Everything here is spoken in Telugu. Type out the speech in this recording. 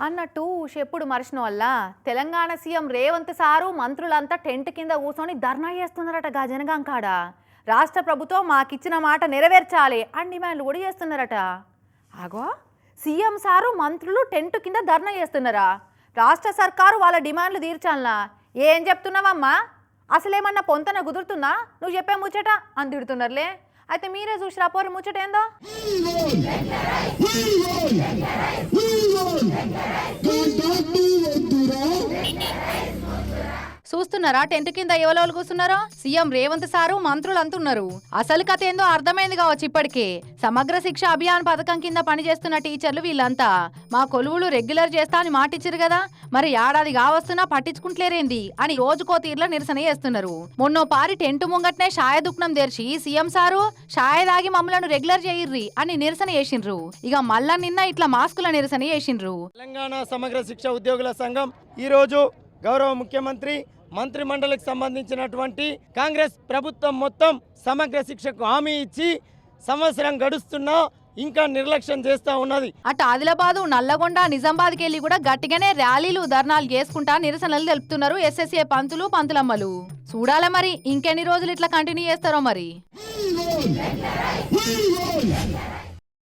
అన్నట్టు చెప్పుడు మరిచిన వల్ల తెలంగాణ సీఎం రేవంత్ సారు మంత్రులంతా టెంట్ కింద కూర్చొని ధర్నా చేస్తున్నారట గజనగాం కాడ. రాష్ట్ర ప్రభుత్వం మాకిచ్చిన మాట నెరవేర్చాలి అని డిమాండ్లు కూడా చేస్తున్నారట. ఆగో సీఎం సారు మంత్రులు టెంట్ కింద ధర్నా చేస్తున్నారా? రాష్ట్ర సర్కారు వాళ్ళ డిమాండ్లు తీర్చాలనా? ఏం చెప్తున్నావమ్మా? అసలేమన్నా పొంతన కుదురుతుందా నువ్వు చెప్పే ముచ్చట అని తిడుతున్నారులే. అయితే మీరే చూసి రాపోరు ముచ్చట ఏందో. చూస్తున్నారా టెంట్ కింద ఎవరెవరు కూర్చున్నారో? సీఎం రేవంత్ సారు మంత్రులు అంటున్నారు. అసలు కథ ఏందో అర్థమైంది కావచ్చు ఇప్పటికే. సమగ్ర శిక్ష అభియాన్ పథకం కింద పనిచేస్తున్న టీచర్లు వీళ్ళంతా మా కొలువులు రెగ్యులర్ చేస్తా అని మాటిచ్చారు కదా, మరి ఏడాది కావస్తున్నా పట్టించుకుంటలేరేంది అని రోజుకో తీర్లో నిరసన చేస్తున్నారు. మొన్నో పారి టెంట్ ముంగట్నే షాయదుక్నం తెరిచి సీఎం సారు షాయదాగి మమ్మలను రెగ్యులర్ చేయర్రి అని నిరసన చేసిండ్రు. ఇక మళ్ళా నిన్న ఇట్లా మాస్కుల నిరసన చేసిండ్రు. తెలంగాణ సమగ్ర శిక్ష ఉద్యోగుల సంఘం ఈ రోజు గౌరవ ముఖ్యమంత్రి మంత్రి మండలికి సంబంధించినటువంటి కాంగ్రెస్ ప్రభుత్వం మొత్తం సమగ్ర శిక్షకు హామీ ఇచ్చి సంవత్సరం గడుస్తున్నా ఇంకా నిర్లక్ష్యం చేస్తా ఉన్నది. అటు ఆదిలాబాదు, నల్లగొండ, నిజామాబాద్కి వెళ్ళి కూడా గట్టిగానే ర్యాలీలు ధర్నాలు చేసుకుంటా నిరసనలు తెలుపుతున్నారు ఎస్ఎస్ఏ పంతులు పంతులమ్మలు. చూడాల మరి ఇంకెన్ని రోజులు ఇట్లా కంటిన్యూ చేస్తారో మరి.